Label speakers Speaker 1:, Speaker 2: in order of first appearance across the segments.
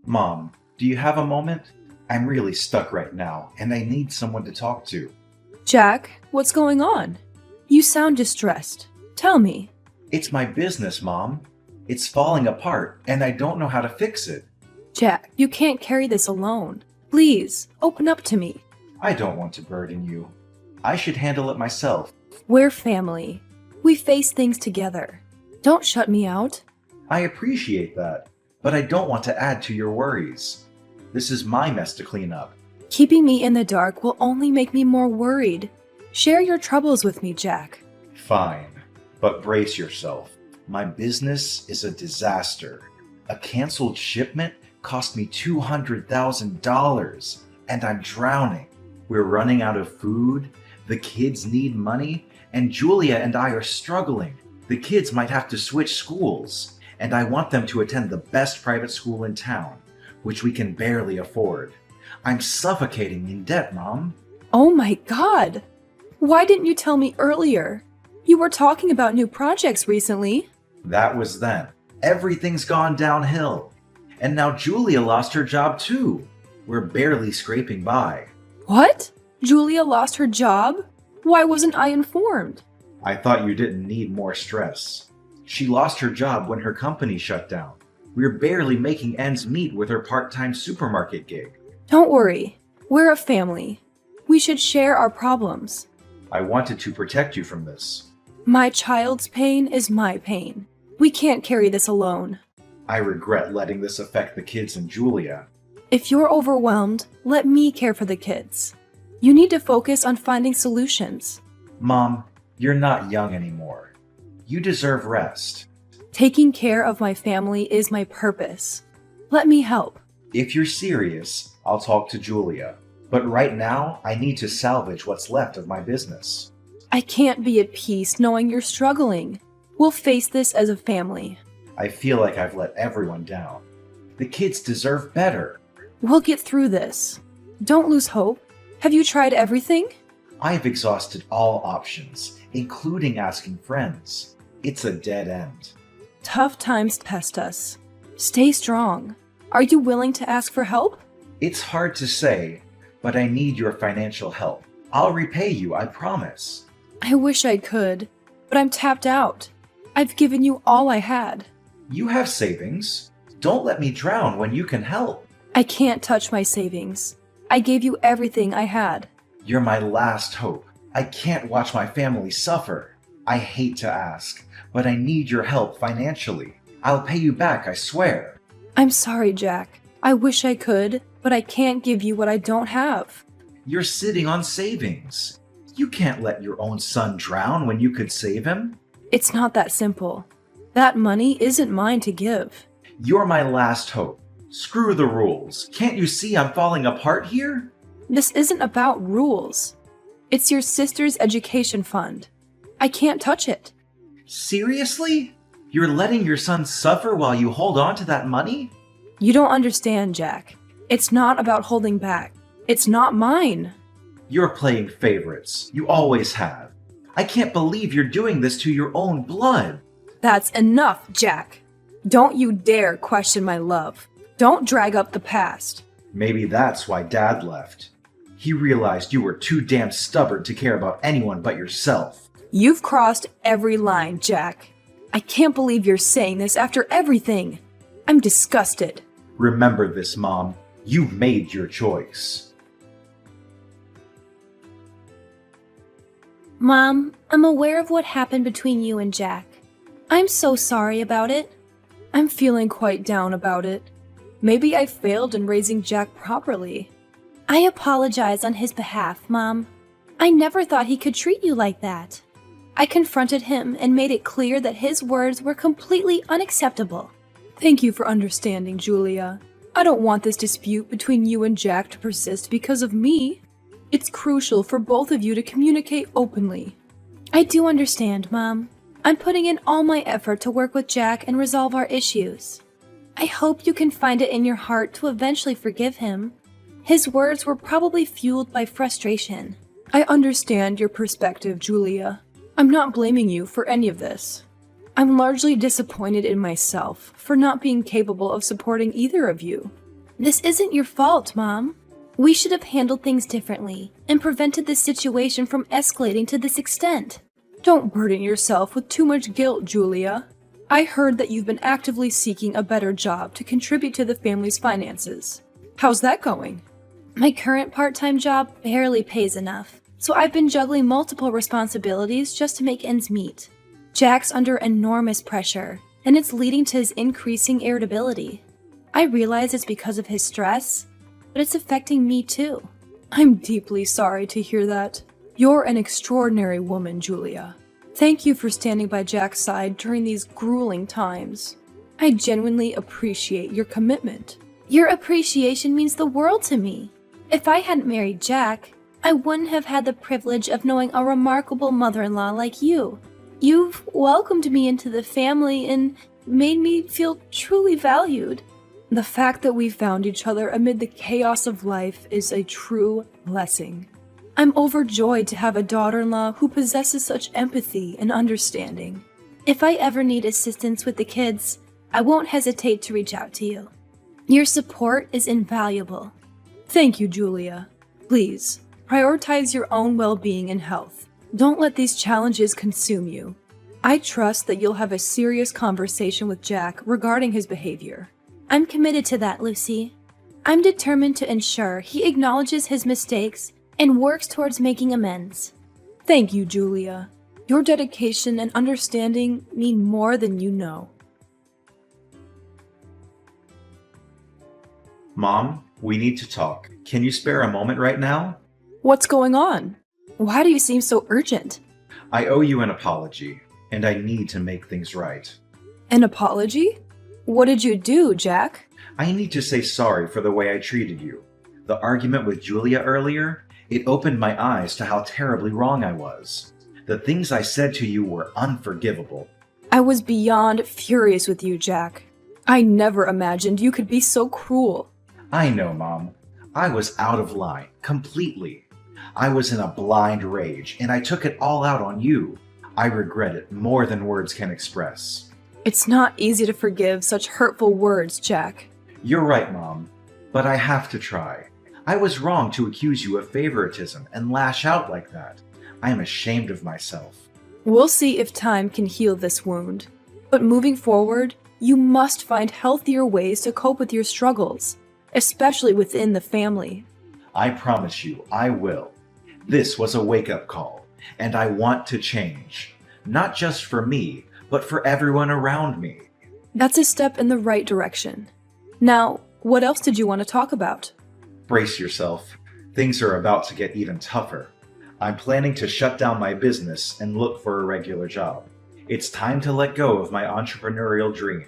Speaker 1: Mom, do you have a moment? I'm really stuck right now, and I need someone to talk to.
Speaker 2: Jack, what's going on? You sound distressed. Tell me.
Speaker 1: It's my business, Mom. It's falling apart, and I don't know how to fix it.
Speaker 2: Jack, you can't carry this alone. Please, open up to me.
Speaker 1: I don't want to burden you. I should handle it myself.
Speaker 2: We're family. We face things together. Don't shut me out.
Speaker 1: I appreciate that, but I don't want to add to your worries. This is my mess to clean up.
Speaker 2: Keeping me in the dark will only make me more worried. Share your troubles with me, Jack.
Speaker 1: Fine, but brace yourself. My business is a disaster. A canceled shipment cost me $200,000, and I'm drowning. We're running out of food, the kids need money, and Julia and I are struggling. The kids might have to switch schools, and I want them to attend the best private school in town, which we can barely afford. I'm suffocating in debt, Mom.
Speaker 2: Oh my God! Why didn't you tell me earlier? You were talking about new projects recently.
Speaker 1: That was then. Everything's gone downhill. And now Julia lost her job too. We're barely scraping by.
Speaker 2: What? Julia lost her job? Why wasn't I informed?
Speaker 1: I thought you didn't need more stress. She lost her job when her company shut down. We're barely making ends meet with her part-time supermarket gig.
Speaker 2: Don't worry. We're a family. We should share our problems.
Speaker 1: I wanted to protect you from this.
Speaker 2: My child's pain is my pain. We can't carry this alone.
Speaker 1: I regret letting this affect the kids and Julia.
Speaker 2: If you're overwhelmed, let me care for the kids. You need to focus on finding solutions.
Speaker 1: Mom, you're not young anymore. You deserve rest.
Speaker 2: Taking care of my family is my purpose. Let me help.
Speaker 1: If you're serious, I'll talk to Julia. But right now, I need to salvage what's left of my business.
Speaker 2: I can't be at peace knowing you're struggling. We'll face this as a family.
Speaker 1: I feel like I've let everyone down. The kids deserve better.
Speaker 2: We'll get through this. Don't lose hope. Have you tried everything?
Speaker 1: I've exhausted all options, including asking friends. It's a dead end.
Speaker 2: Tough times test us. Stay strong. Are you willing to ask for help?
Speaker 1: It's hard to say, but I need your financial help. I'll repay you, I promise.
Speaker 2: I wish I could, but I'm tapped out. I've given you all I had.
Speaker 1: You have savings. Don't let me drown when you can help.
Speaker 2: I can't touch my savings. I gave you everything I had.
Speaker 1: You're my last hope. I can't watch my family suffer. I hate to ask, but I need your help financially. I'll pay you back, I swear.
Speaker 2: I'm sorry, Jack. I wish I could, but I can't give you what I don't have.
Speaker 1: You're sitting on savings. You can't let your own son drown when you could save him.
Speaker 2: It's not that simple. That money isn't mine to give.
Speaker 1: You're my last hope. Screw the rules. Can't you see I'm falling apart here?
Speaker 2: This isn't about rules. It's your sister's education fund. I can't touch it.
Speaker 1: Seriously? You're letting your son suffer while you hold on to that money?
Speaker 2: You don't understand, Jack. It's not about holding back. It's not mine.
Speaker 1: You're playing favorites. You always have. I can't believe you're doing this to your own blood.
Speaker 2: That's enough, Jack. Don't you dare question my love. Don't drag up the past.
Speaker 1: Maybe that's why Dad left. He realized you were too damn stubborn to care about anyone but yourself.
Speaker 2: You've crossed every line, Jack. I can't believe you're saying this after everything. I'm disgusted.
Speaker 1: Remember this, Mom. You've made your choice.
Speaker 3: Mom, I'm aware of what happened between you and Jack. I'm so sorry about it.
Speaker 2: I'm feeling quite down about it. Maybe I failed in raising Jack properly.
Speaker 3: I apologize on his behalf, Mom. I never thought he could treat you like that. I confronted him and made it clear that his words were completely unacceptable.
Speaker 2: Thank you for understanding, Julia. I don't want this dispute between you and Jack to persist because of me. It's crucial for both of you to communicate openly.
Speaker 3: I do understand, Mom. I'm putting in all my effort to work with Jack and resolve our issues. I hope you can find it in your heart to eventually forgive him. His words were probably fueled by frustration.
Speaker 2: I understand your perspective, Julia. I'm not blaming you for any of this. I'm largely disappointed in myself for not being capable of supporting either of you.
Speaker 3: This isn't your fault, Mom. We should have handled things differently and prevented this situation from escalating to this extent.
Speaker 2: Don't burden yourself with too much guilt, Julia. I heard that you've been actively seeking a better job to contribute to the family's finances. How's that going?
Speaker 3: My current part-time job barely pays enough, so I've been juggling multiple responsibilities just to make ends meet. Jack's under enormous pressure, and it's leading to his increasing irritability. I realize it's because of his stress, but it's affecting me too.
Speaker 2: I'm deeply sorry to hear that. You're an extraordinary woman, Julia. Thank you for standing by Jack's side during these grueling times. I genuinely appreciate your commitment.
Speaker 3: Your appreciation means the world to me. If I hadn't married Jack, I wouldn't have had the privilege of knowing a remarkable mother-in-law like you. You've welcomed me into the family and made me feel truly valued.
Speaker 2: The fact that we found each other amid the chaos of life is a true blessing. I'm overjoyed to have a daughter-in-law who possesses such empathy and understanding.
Speaker 3: If I ever need assistance with the kids, I won't hesitate to reach out to you. Your support is invaluable.
Speaker 2: Thank you, Julia. Please, prioritize your own well-being and health. Don't let these challenges consume you. I trust that you'll have a serious conversation with Jack regarding his behavior.
Speaker 3: I'm committed to that, Lucy. I'm determined to ensure he acknowledges his mistakes and works towards making amends.
Speaker 2: Thank you, Julia. Your dedication and understanding mean more than you know.
Speaker 1: Mom, we need to talk. Can you spare a moment right now?
Speaker 2: What's going on? Why do you seem so urgent?
Speaker 1: I owe you an apology, and I need to make things right.
Speaker 2: An apology? What did you do, Jack?
Speaker 1: I need to say sorry for the way I treated you. The argument with Julia earlier, it opened my eyes to how terribly wrong I was. The things I said to you were unforgivable.
Speaker 2: I was beyond furious with you, Jack. I never imagined you could be so cruel.
Speaker 1: I know, Mom. I was out of line, completely. I was in a blind rage, and I took it all out on you. I regret it more than words can express.
Speaker 2: It's not easy to forgive such hurtful words, Jack.
Speaker 1: You're right, Mom, but I have to try. I was wrong to accuse you of favoritism and lash out like that. I am ashamed of myself.
Speaker 2: We'll see if time can heal this wound. But moving forward, you must find healthier ways to cope with your struggles, especially within the family.
Speaker 1: I promise you, I will. This was a wake-up call, and I want to change. Not just for me, but for everyone around me.
Speaker 2: That's a step in the right direction. Now, what else did you want to talk about?
Speaker 1: Brace yourself. Things are about to get even tougher. I'm planning to shut down my business and look for a regular job. It's time to let go of my entrepreneurial dream.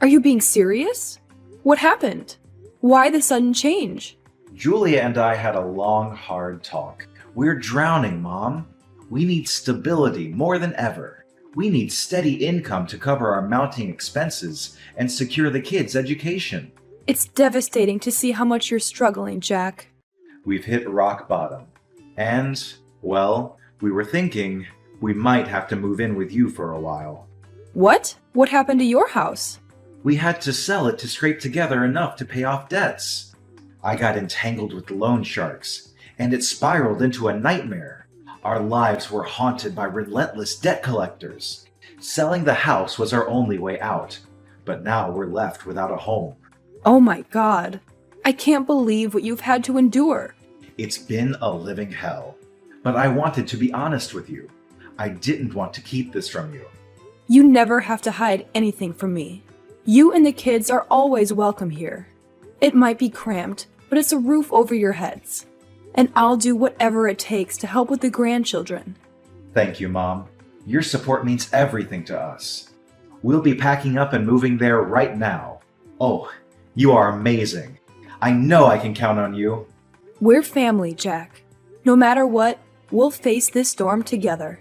Speaker 2: Are you being serious? What happened? Why the sudden change?
Speaker 1: Julia and I had a long, hard talk. We're drowning, Mom. We need stability more than ever. We need steady income to cover our mounting expenses and secure the kids' education.
Speaker 2: It's devastating to see how much you're struggling, Jack.
Speaker 1: We've hit rock bottom. And, well, we were thinking we might have to move in with you for a while.
Speaker 2: What? What happened to your house?
Speaker 1: We had to sell it to scrape together enough to pay off debts. I got entangled with loan sharks, and it spiraled into a nightmare. Our lives were haunted by relentless debt collectors. Selling the house was our only way out, but now we're left without a home.
Speaker 2: Oh my God. I can't believe what you've had to endure.
Speaker 1: It's been a living hell, but I wanted to be honest with you. I didn't want to keep this from you.
Speaker 2: You never have to hide anything from me. You and the kids are always welcome here. It might be cramped, but it's a roof over your heads. And I'll do whatever it takes to help with the grandchildren.
Speaker 1: Thank you, Mom. Your support means everything to us. We'll be packing up and moving there right now. Oh, you are amazing. I know I can count on you.
Speaker 2: We're family, Jack. No matter what, we'll face this storm together.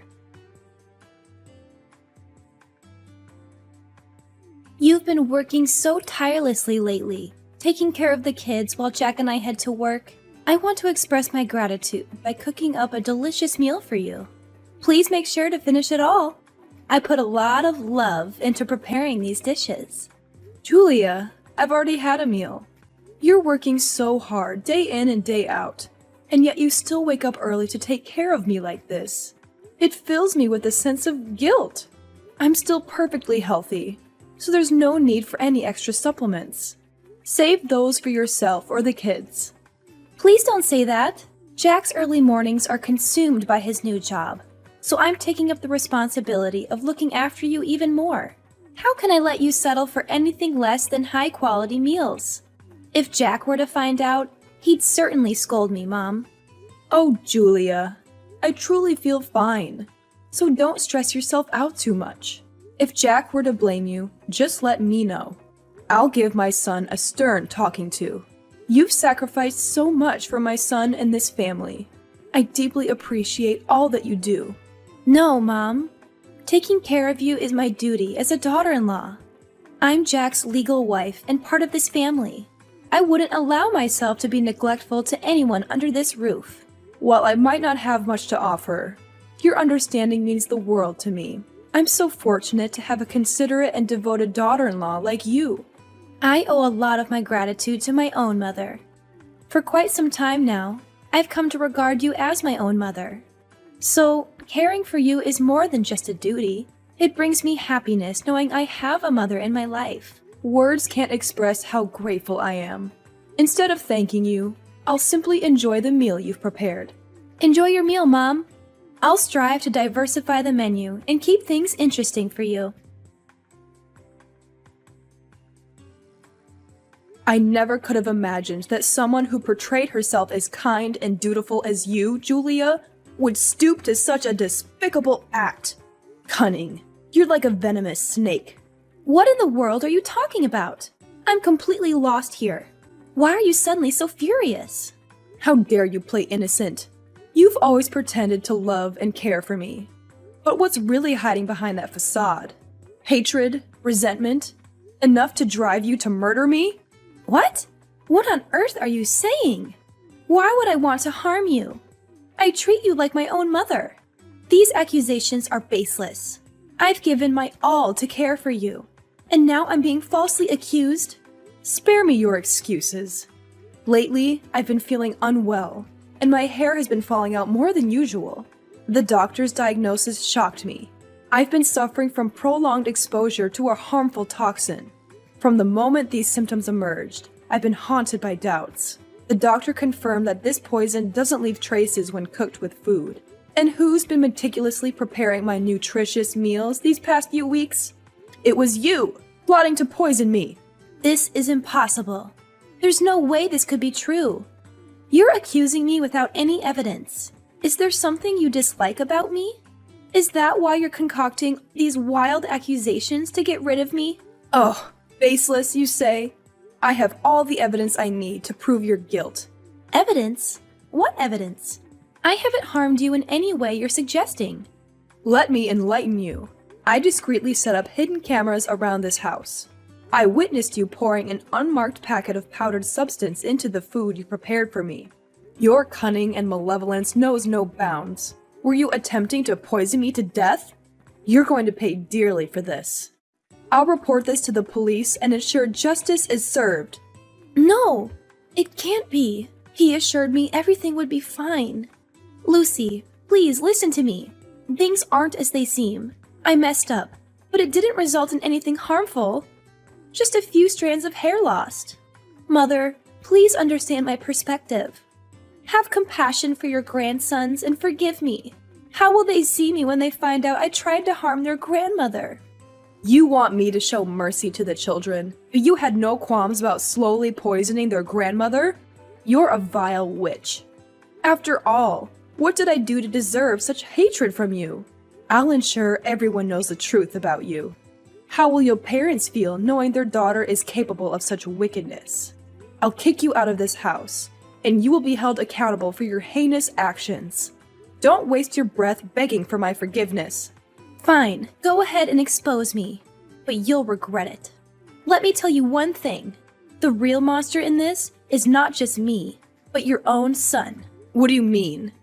Speaker 3: You've been working so tirelessly lately, taking care of the kids while Jack and I head to work. I want to express my gratitude by cooking up a delicious meal for you. Please make sure to finish it all. I put a lot of love into preparing these dishes.
Speaker 2: Julia, I've already had a meal. You're working so hard, day in and day out, and yet you still wake up early to take care of me like this. It fills me with a sense of guilt. I'm still perfectly healthy, so there's no need for any extra supplements. Save those for yourself or the kids.
Speaker 3: Please don't say that. Jack's early mornings are consumed by his new job, so I'm taking up the responsibility of looking after you even more. How can I let you settle for anything less than high-quality meals? If Jack were to find out, he'd certainly scold me, Mom.
Speaker 2: Oh, Julia, I truly feel fine, so don't stress yourself out too much. If Jack were to blame you, just let me know. I'll give my son a stern talking to. You've sacrificed so much for my son and this family. I deeply appreciate all that you do.
Speaker 3: No, Mom. Taking care of you is my duty as a daughter-in-law. I'm Jack's legal wife and part of this family. I wouldn't allow myself to be neglectful to anyone under this roof.
Speaker 2: While I might not have much to offer, your understanding means the world to me. I'm so fortunate to have a considerate and devoted daughter-in-law like you.
Speaker 3: I owe a lot of my gratitude to my own mother. For quite some time now, I've come to regard you as my own mother. So, caring for you is more than just a duty. It brings me happiness knowing I have a mother in my life.
Speaker 2: Words can't express how grateful I am. Instead of thanking you, I'll simply enjoy the meal you've prepared.
Speaker 3: Enjoy your meal, Mom. I'll strive to diversify the menu and keep things interesting for you.
Speaker 2: I never could have imagined that someone who portrayed herself as kind and dutiful as you, Julia, would stoop to such a despicable act. Cunning. You're like a venomous snake.
Speaker 3: What in the world are you talking about? I'm completely lost here. Why are you suddenly so furious?
Speaker 2: How dare you play innocent? You've always pretended to love and care for me. But what's really hiding behind that facade? Hatred? Resentment? Enough to drive you to murder me?
Speaker 3: What? What on earth are you saying? Why would I want to harm you? I treat you like my own mother. These accusations are baseless. I've given my all to care for you, and now I'm being falsely accused?
Speaker 2: Spare me your excuses. Lately, I've been feeling unwell, and my hair has been falling out more than usual. The doctor's diagnosis shocked me. I've been suffering from prolonged exposure to a harmful toxin. From the moment these symptoms emerged, I've been haunted by doubts. The doctor confirmed that this poison doesn't leave traces when cooked with food. And who's been meticulously preparing my nutritious meals these past few weeks? It was you, plotting to poison me.
Speaker 3: This is impossible. There's no way this could be true. You're accusing me without any evidence. Is there something you dislike about me? Is that why you're concocting these wild accusations to get rid of me?
Speaker 2: Oh, baseless, you say? I have all the evidence I need to prove your guilt.
Speaker 3: Evidence? What evidence? I haven't harmed you in any way you're suggesting.
Speaker 2: Let me enlighten you. I discreetly set up hidden cameras around this house. I witnessed you pouring an unmarked packet of powdered substance into the food you prepared for me. Your cunning and malevolence knows no bounds. Were you attempting to poison me to death? You're going to pay dearly for this. I'll report this to the police and ensure justice is served.
Speaker 3: No, it can't be. He assured me everything would be fine. Lucy, please listen to me. Things aren't as they seem. I messed up, but it didn't result in anything harmful. Just a few strands of hair lost. Mother, please understand my perspective. Have compassion for your grandsons and forgive me. How will they see me when they find out I tried to harm their grandmother?
Speaker 2: You want me to show mercy to the children, but you had no qualms about slowly poisoning their grandmother? You're a vile witch. After all, what did I do to deserve such hatred from you? I'll ensure everyone knows the truth about you. How will your parents feel knowing their daughter is capable of such wickedness? I'll kick you out of this house, and you will be held accountable for your heinous actions. Don't waste your breath begging for my forgiveness.
Speaker 3: Fine, go ahead and expose me, but you'll regret it. Let me tell you one thing. The real monster in this is not just me, but your own son.
Speaker 2: What do you mean?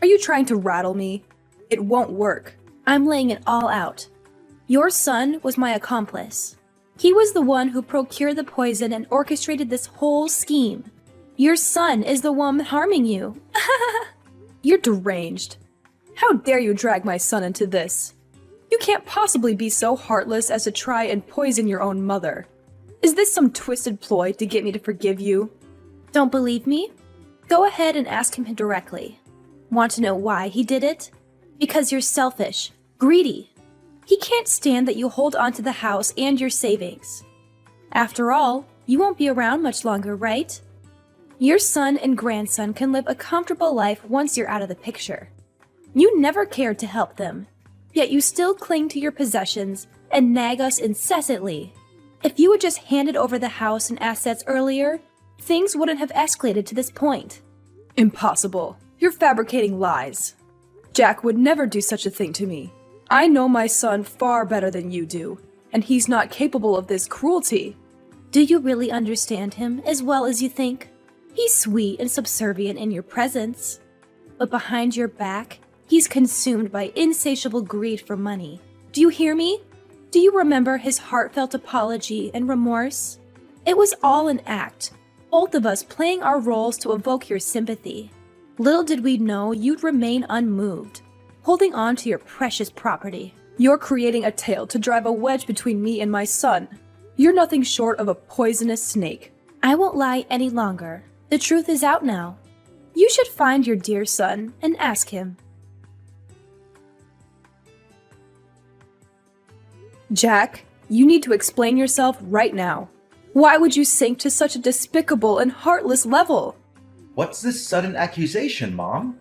Speaker 2: Are you trying to rattle me? It won't work.
Speaker 3: I'm laying it all out. Your son was my accomplice. He was the one who procured the poison and orchestrated this whole scheme. Your son is the one harming you.
Speaker 2: You're deranged. How dare you drag my son into this? You can't possibly be so heartless as to try and poison your own mother. Is this some twisted ploy to get me to forgive you?
Speaker 3: Don't believe me? Go ahead and ask him directly. Want to know why he did it? Because you're selfish, greedy. He can't stand that you hold on to the house and your savings. After all, you won't be around much longer, right? Your son and grandson can live a comfortable life once you're out of the picture. You never cared to help them, yet you still cling to your possessions and nag us incessantly. If you had just handed over the house and assets earlier, things wouldn't have escalated to this point.
Speaker 2: Impossible. You're fabricating lies. Jack would never do such a thing to me. I know my son far better than you do, and he's not capable of this cruelty.
Speaker 3: Do you really understand him as well as you think? He's sweet and subservient in your presence, but behind your back, he's consumed by insatiable greed for money. Do you hear me? Do you remember his heartfelt apology and remorse? It was all an act, both of us playing our roles to evoke your sympathy. Little did we know you'd remain unmoved, holding on to your precious property.
Speaker 2: You're creating a tale to drive a wedge between me and my son. You're nothing short of a poisonous snake.
Speaker 3: I won't lie any longer. The truth is out now. You should find your dear son and ask him.
Speaker 2: Jack, you need to explain yourself right now. Why would you sink to such a despicable and heartless level?
Speaker 1: What's this sudden accusation, Mom?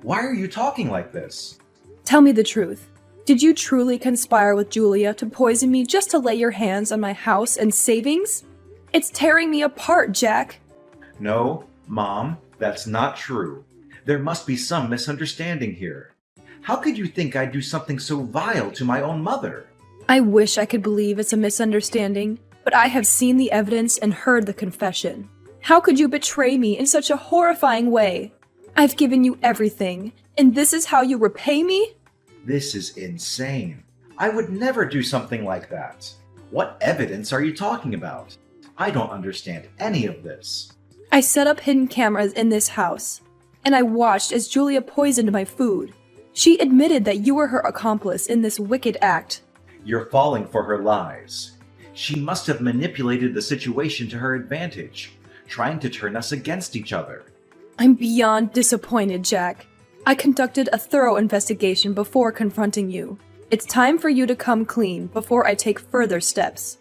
Speaker 1: Why are you talking like this?
Speaker 2: Tell me the truth. Did you truly conspire with Julia to poison me just to lay your hands on my house and savings? It's tearing me apart, Jack.
Speaker 1: No, Mom, that's not true. There must be some misunderstanding here. How could you think I'd do something so vile to my own mother?
Speaker 2: I wish I could believe it's a misunderstanding, but I have seen the evidence and heard the confession. How could you betray me in such a horrifying way? I've given you everything, and this is how you repay me?
Speaker 1: This is insane. I would never do something like that. What evidence are you talking about? I don't understand any of this.
Speaker 2: I set up hidden cameras in this house, and I watched as Julia poisoned my food. She admitted that you were her accomplice in this wicked act.
Speaker 1: You're falling for her lies. She must have manipulated the situation to her advantage, trying to turn us against each other.
Speaker 2: I'm beyond disappointed, Jack. I conducted a thorough investigation before confronting you. It's time for you to come clean before I take further steps.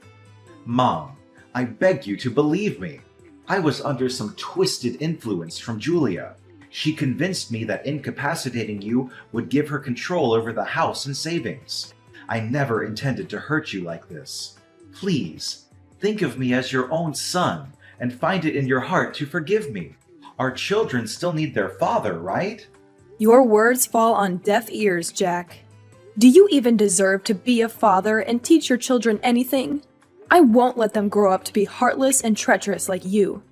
Speaker 1: Mom, I beg you to believe me. I was under some twisted influence from Julia. She convinced me that incapacitating you would give her control over the house and savings. I never intended to hurt you like this. Please, think of me as your own son and find it in your heart to forgive me. Our children still need their father, right?
Speaker 2: Your words fall on deaf ears, Jack. Do you even deserve to be a father and teach your children anything? I won't let them grow up to be heartless and treacherous like you.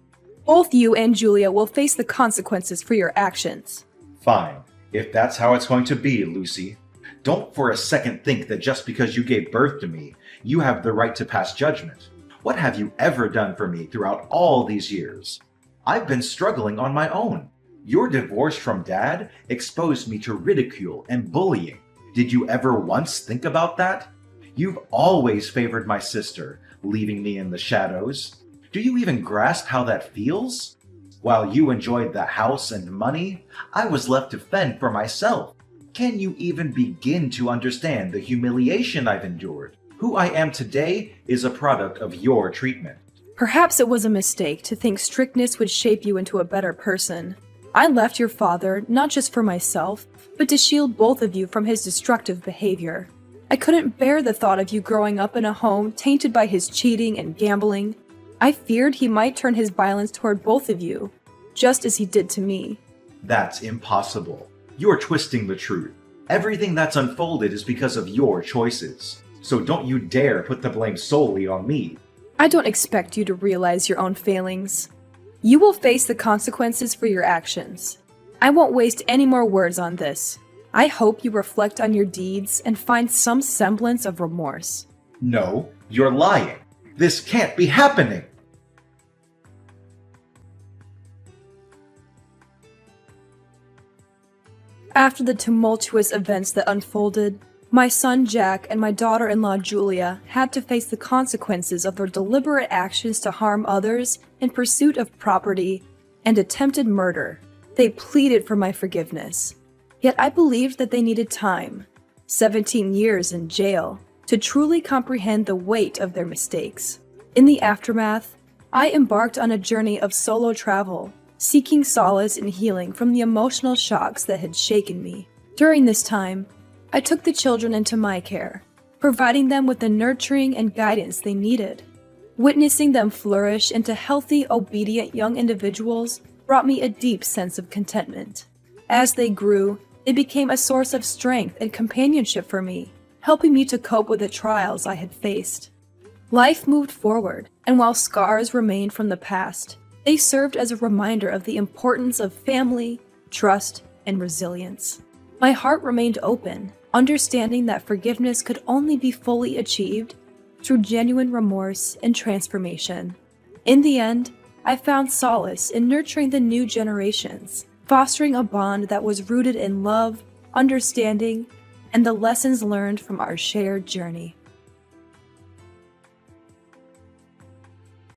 Speaker 2: Both you and Julia will face the consequences for your actions.
Speaker 1: Fine, if that's how it's going to be, Lucy. Don't for a second think that just because you gave birth to me, you have the right to pass judgment. What have you ever done for me throughout all these years? I've been struggling on my own. Your divorce from Dad exposed me to ridicule and bullying. Did you ever once think about that? You've always favored my sister, leaving me in the shadows. Do you even grasp how that feels? While you enjoyed the house and money, I was left to fend for myself. Can you even begin to understand the humiliation I've endured? Who I am today is a product of your treatment.
Speaker 2: Perhaps it was a mistake to think strictness would shape you into a better person. I left your father not just for myself, but to shield both of you from his destructive behavior. I couldn't bear the thought of you growing up in a home tainted by his cheating and gambling. I feared he might turn his violence toward both of you, just as he did to me.
Speaker 1: That's impossible. You're twisting the truth. Everything that's unfolded is because of your choices. So don't you dare put the blame solely on me.
Speaker 2: I don't expect you to realize your own failings. You will face the consequences for your actions. I won't waste any more words on this. I hope you reflect on your deeds and find some semblance of remorse.
Speaker 1: No, you're lying. This can't be happening.
Speaker 2: After the tumultuous events that unfolded, my son Jack and my daughter-in-law Julia had to face the consequences of their deliberate actions to harm others in pursuit of property and attempted murder. They pleaded for my forgiveness. Yet I believed that they needed time, 17 years in jail, to truly comprehend the weight of their mistakes. In the aftermath, I embarked on a journey of solo travel, seeking solace and healing from the emotional shocks that had shaken me. During this time, I took the children into my care, providing them with the nurturing and guidance they needed. Witnessing them flourish into healthy, obedient young individuals brought me a deep sense of contentment. As they grew, they became a source of strength and companionship for me, helping me to cope with the trials I had faced. Life moved forward, and while scars remained from the past, they served as a reminder of the importance of family, trust, and resilience. My heart remained open, understanding that forgiveness could only be fully achieved through genuine remorse and transformation. In the end, I found solace in nurturing the new generations, fostering a bond that was rooted in love, understanding, and the lessons learned from our shared journey.